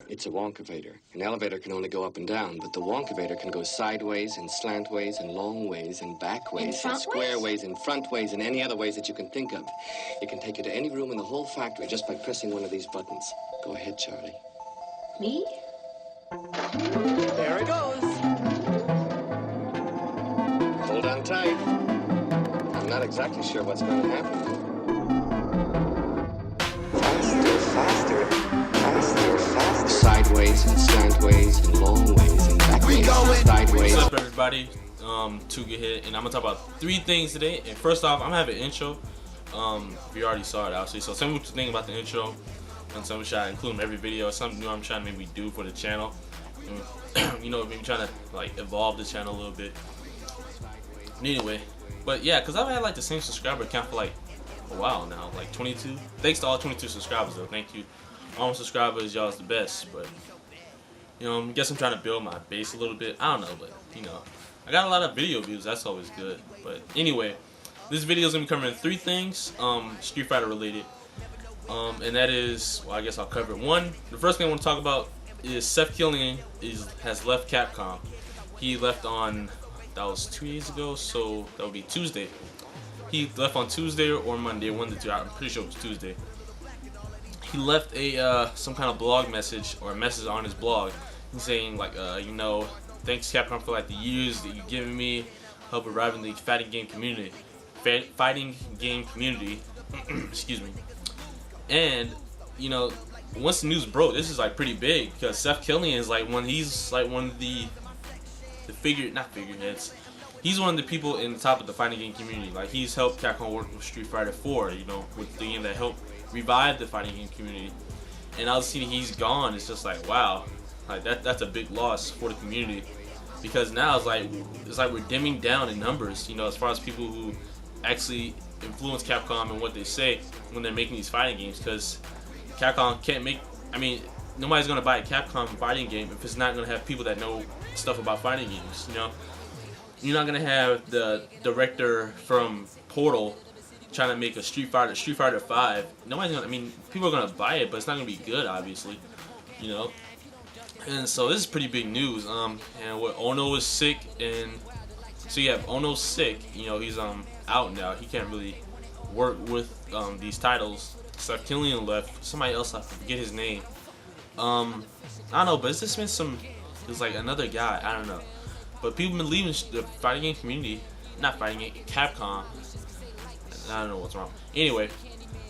It's a wonkavator. An elevator can only go up and down, but the wonkavator can go sideways and slant ways and long ways and back ways and square ways and front ways and any other ways that you can think of. It can take you to any room in the whole factory just by pressing one of these buttons. Go ahead, Charlie. Me? There it goes. Hold on tight. I'm not exactly sure what's going to happen. Faster. Sideways and slantways and long ways and backways and sideways. What's up, everybody? Tuga here, and I'm gonna talk about 3 things today. And first off, I'm gonna have an intro. We already saw it actually. So tell me what you think about the intro, and some should I include in every video. Something new I'm trying to maybe do for the channel. You know, maybe trying to like evolve the channel a little bit. Anyway, but yeah, cause I've had like the same subscriber count for like a while now, like 22. Thanks to all 22 subscribers though. Thank you. All my subscribers, y'all's the best. But you know, I guess I'm trying to build my base a little bit. I don't know, but you know, I got a lot of video views. That's always good. But anyway, this video is gonna be covering 3 things, Street Fighter related, and that is, well, I guess I'll cover it. One, the first thing I want to talk about is Seth Killian has left Capcom. He left on, that was 2 days ago, so that would be Tuesday. He left on Tuesday or Monday, one of the two. I'm pretty sure it was Tuesday. He left a some kind of blog message or a message on his blog. He's saying like, you know, thanks Capcom for like the years that you've given me, help arriving the fighting game community, excuse me. And you know, once the news broke, this is like pretty big because Seth Killian is like he's like one of the figureheads. He's one of the people in the top of the fighting game community. Like he's helped Capcom work with Street Fighter 4, you know, with the game that helped revive the fighting game community. And now seeing he's gone, it's just like, wow, like that's a big loss for the community, because now it's like we're dimming down in numbers, you know, as far as people who actually influence Capcom and what they say when they're making these fighting games, because Capcom can't make, I mean, nobody's gonna buy a Capcom fighting game if it's not gonna have people that know stuff about fighting games, you know. You're not gonna have the director from Portal trying to make a Street Fighter 5. Nobody's gonna, I mean, people are gonna buy it, but it's not gonna be good, obviously, you know. And so this is pretty big news. And what, Ono is sick, and so you have Ono's sick. You know, he's out now. He can't really work with these titles. Seth Killian left. Somebody else, I forget his name. I don't know, but it's just been there's like another guy. I don't know. But people have been leaving the fighting game community, not fighting game, Capcom. I don't know what's wrong. Anyway,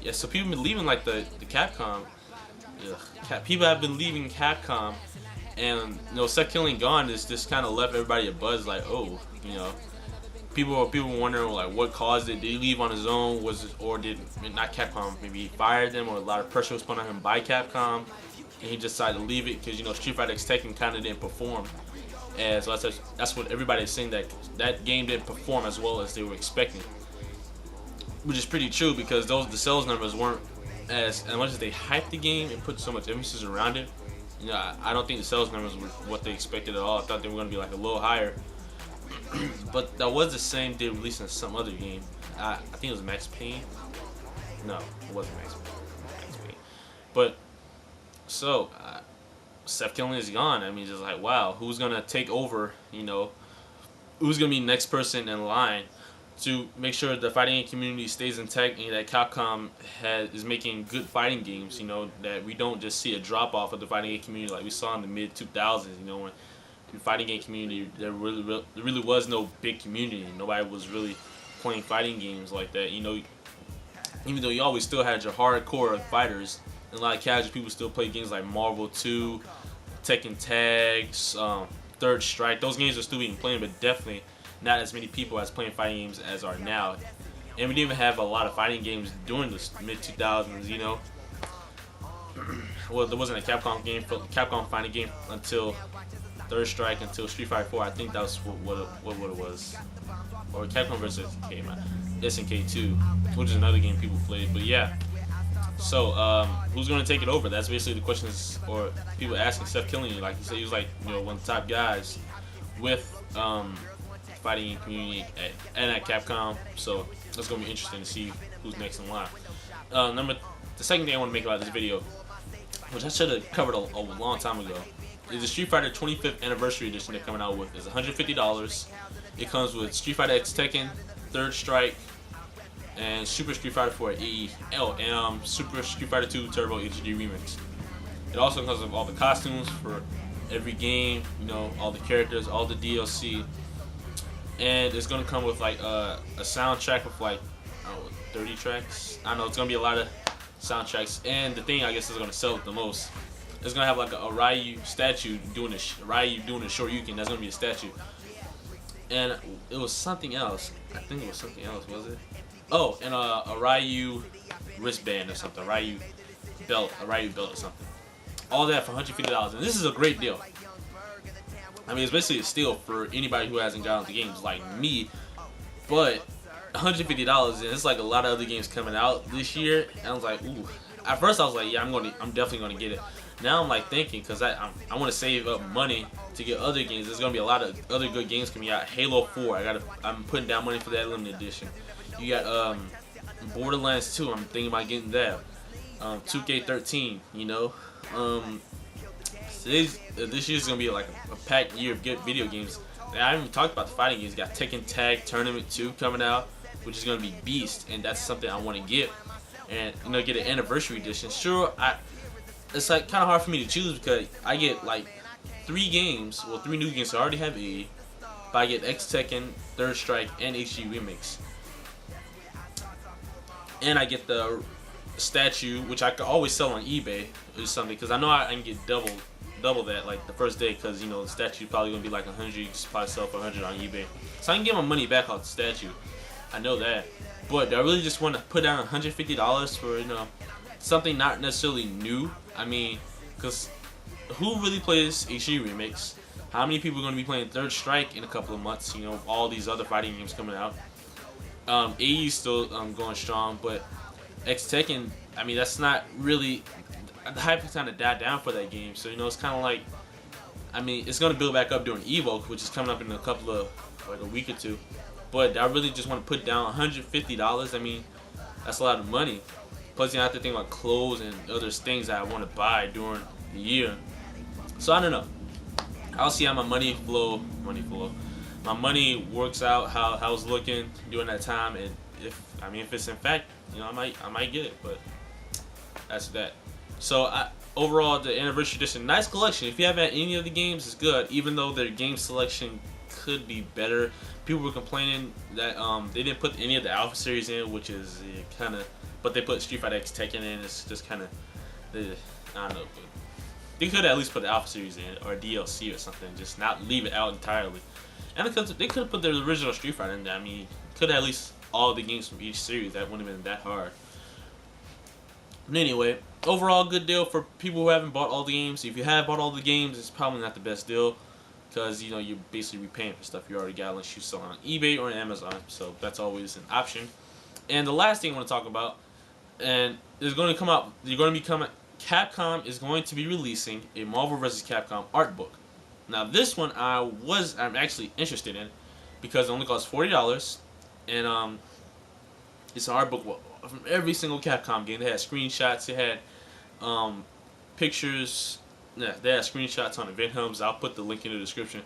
yeah, so people have been leaving like the Capcom. People have been leaving Capcom, and you know, Seth Killian gone is just kind of left everybody a buzz. Like, oh, you know, people wondering like what caused it. Did he leave on his own? Or did not Capcom? Maybe he fired them, or a lot of pressure was put on him by Capcom, and he decided to leave it because, you know, Street Fighter X Tekken kind of didn't perform. And so that's what everybody's saying, that game didn't perform as well as they were expecting, which is pretty true, because the sales numbers weren't as much as they hyped the game and put so much emphasis around it. You know, I don't think the sales numbers were what they expected at all. I thought they were going to be like a little higher. But that was the same day releasing some other game. I think it was Max Payne. No, it wasn't Max Payne. But so Seth Killian is gone. I mean, just like, wow, who's gonna take over? You know, who's gonna be the next person in line to make sure the fighting game community stays intact, and that Capcom is making good fighting games, you know, that we don't just see a drop off of the fighting game community like we saw in the mid 2000s, you know, when the fighting game community, there really was no big community. Nobody was really playing fighting games like that, you know. Even though you always still had your hardcore fighters, and a lot of casual people still play games like Marvel 2, Tekken Tags, Third Strike. Those games are still being played, but definitely not as many people as playing fighting games as are now. And we didn't even have a lot of fighting games during the mid 2000s, you know. Well, there wasn't a Capcom fighting game until Third Strike, until Street Fighter 4. I think that was what it was. Or Capcom vs. SNK 2, which is another game people played. But yeah. So who's going to take it over? That's basically the questions, or people asking Seth Killian. Like he said, he was like, you know, one of the top guys with fighting community at Capcom. So it's going to be interesting to see who's next in line. The second thing I want to make about this video, which I should have covered a long time ago, is the Street Fighter 25th Anniversary Edition they're coming out with. It's $150. It comes with Street Fighter X Tekken, Third Strike, and Super Street Fighter 4 AE. And Super Street Fighter 2 Turbo HD Remix. It also comes with all the costumes for every game, you know, all the characters, all the DLC, and it's gonna come with like a soundtrack with like 30 tracks. I don't know, it's gonna be a lot of soundtracks, and the thing I guess is gonna sell it the most. It's gonna have like a Ryu statue doing Ryu doing a Shoryuken. That's gonna be a statue, and it was something else. I think it was something else, was it? Oh, and a Ryu wristband or something, a Ryu belt or something. All that for $150, and this is a great deal. I mean, it's basically a steal for anybody who hasn't gotten the games like me. But $150, and it's like a lot of other games coming out this year, and I was like, ooh. At first, I was like, yeah, I'm definitely gonna get it. Now I'm like thinking, cause I want to save up money to get other games. There's gonna be a lot of other good games coming out. Halo 4, I'm putting down money for that limited edition. You got Borderlands 2. I'm thinking about getting that. 2K13, you know. This year's gonna be like a packed year of good video games. And I haven't even talked about the fighting games. You got Tekken Tag Tournament 2 coming out, which is gonna be beast, and that's something I want to get. And you know, get an anniversary edition. Sure, it's like kind of hard for me to choose because I get like 3 games, well 3 new games. So I already have A, but I get X Tekken, Third Strike, and HD Remix, and I get the statue, which I could always sell on eBay or something, because I know I can get double that like the first day, because you know the statue probably gonna be like 100. You can probably sell for 100 on eBay, so I can get my money back off the statue. I know that, but I really just want to put down $150 for, you know, something not necessarily new. I mean, because who really plays HD Remix? How many people are going to be playing Third Strike in a couple of months? You know, all these other fighting games coming out. AE's still going strong, but X Tekken, I mean, that's not really, the hype has kind of died down for that game. So, you know, it's kind of like, I mean, it's going to build back up during Evo, which is coming up in a couple of, like a week or two. But I really just want to put down $150. I mean, that's a lot of money. Plus, you have to think about clothes and other things that I want to buy during the year. So, I don't know. I'll see how my money works out, how it's looking during that time, and if it's in fact, you know, I might get it, but that's that. So overall, the anniversary edition, nice collection. If you haven't had any of the games, it's good. Even though their game selection could be better, people were complaining that they didn't put any of the Alpha series in, which is kind of, but they put Street Fighter X Tekken in. It's just kind of, I don't know. They could at least put the Alpha series in or DLC or something, just not leave it out entirely. And they could have put the original Street Fighter in there. I mean, could have at least all the games from each series. That wouldn't have been that hard. But anyway, overall, good deal for people who haven't bought all the games. If you have bought all the games, it's probably not the best deal, because you know you're basically repaying for stuff you already got unless you sell on eBay or on Amazon. So that's always an option. And the last thing I want to talk about, and there's going to come out. Capcom is going to be releasing a Marvel vs. Capcom art book. Now this one I'm actually interested in, because it only costs $40, and it's an art book from every single Capcom game. They had screenshots, they had pictures. Yeah, they had screenshots on event hubs. I'll put the link in the description.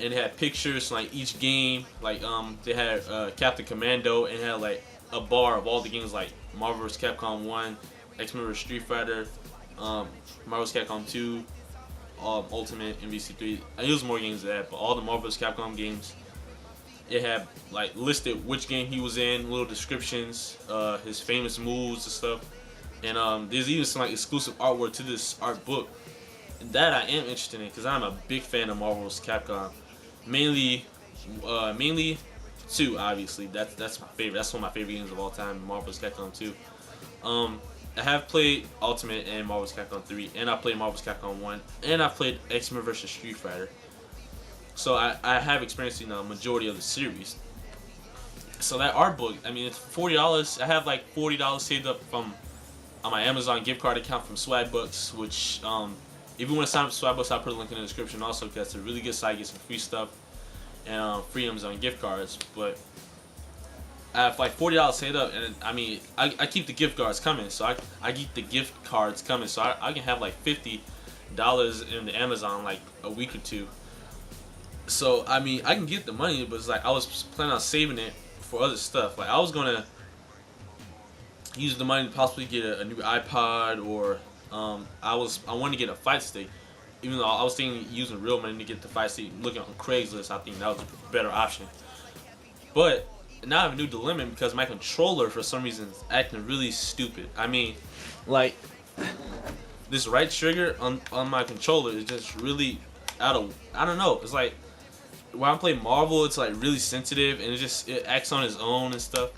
And it had pictures like each game. Like they had Captain Commando, and it had like a bar of all the games like Marvel vs. Capcom 1, X-Men vs. Street Fighter, Marvel vs. Capcom 2, Ultimate, MVC3. I used more games than that, but all the Marvel vs. Capcom games. It had like listed which game he was in, little descriptions, his famous moves and stuff. And there's even some like exclusive artwork to this art book that I am interested in, because I'm a big fan of Marvel vs. Capcom. Mainly 2, obviously. That's my favorite. That's one of my favorite games of all time, Marvel vs. Capcom 2. I have played Ultimate and Marvel vs. Capcom 3, and I played Marvel vs. Capcom 1, and I played X-Men vs. Street Fighter. So I have experience in the majority of the series. So that art book, I mean, it's $40. I have like $40 saved up from on my Amazon gift card account from Swagbucks, which if you want to sign up for Swagbucks, I'll put a link in the description also, because it's a really good site, get some free stuff and free Amazon gift cards. But I have like $40 saved up, and I mean, I keep the gift cards coming, so I keep the gift cards coming, so I can have like $50 in the Amazon like a week or two. So I mean, I can get the money, but it's like I was planning on saving it for other stuff. Like I was gonna use the money to possibly get a new iPod, or I wanted to get a fight stick. Even though I was thinking using real money to get the fight stick, looking on Craigslist, I think that was a better option. But now I have a new dilemma because my controller for some reason is acting really stupid. I mean, like this right trigger on my controller is just really out of, I don't know. It's like when I play Marvel, it's like really sensitive and it acts on its own and stuff.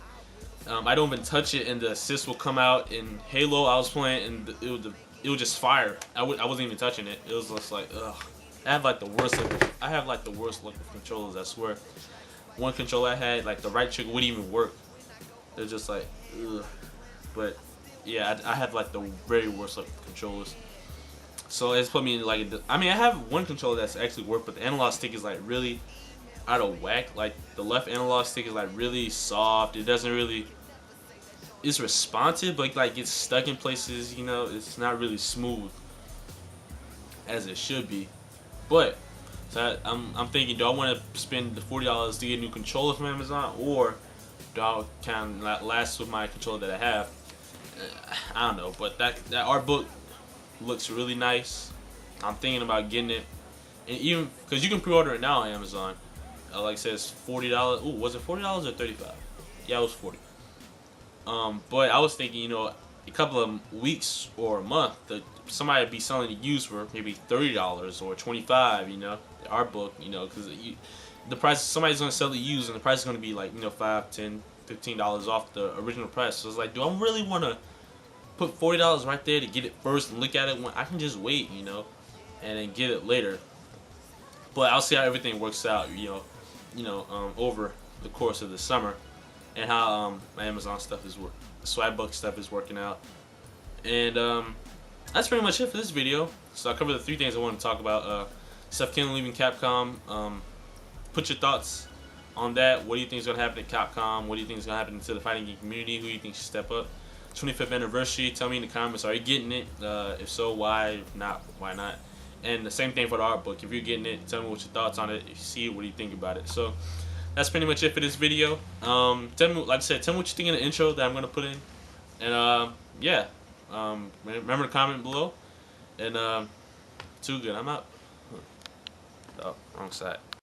I don't even touch it and the assist will come out. In Halo, I was playing and it would just fire. I wasn't even touching it. It was just like, ugh. I have like the worst luck with controllers, I swear. One controller I had, like the right trigger wouldn't even work. It was just like, ugh. But yeah, I have like the very worst luck with controllers. So it's put me in like, I mean, I have one controller that's actually worked, but the analog stick is like really out of whack. Like the left analog stick is like really soft. It doesn't really, it's responsive, but like gets stuck in places. You know, it's not really smooth as it should be. But so I'm thinking, do I want to spend the $40 to get a new controller from Amazon, or do I kind of last with my controller that I have? I don't know, but that art book looks really nice. I'm thinking about getting it, and even because you can pre-order it now on Amazon. Like it says $40. Ooh, was it $40 or $35? Yeah, it was $40. But I was thinking, you know, a couple of weeks or a month, somebody would be selling it used for maybe $30 or $25. You know, the art book. You know, because the price, somebody's gonna sell it used, and the price is gonna be like, you know, $5, $10, $15 off the original price. So it's like, do I really want to put $40 right there to get it first and look at it when I can just wait, you know, and then get it later? But I'll see how everything works out, over the course of the summer, and how my Amazon stuff is Swagbucks stuff is working out. And that's pretty much it for this video. So I covered the 3 things I wanted to talk about. Seth Killian leaving Capcom. Put your thoughts on that. What do you think is going to happen at Capcom? What do you think is going to happen to the fighting game community? Who do you think should step up? 25th anniversary. Tell me in the comments, are you getting it? If so, why? If not, why not? And the same thing for the art book. If you're getting it, tell me what your thoughts on it. If you see it, what do you think about it? So that's pretty much it for this video. Tell me, like I said, tell me what you think in the intro that I'm going to put in. And yeah, remember to comment below. And too good. I'm out. Oh, wrong side.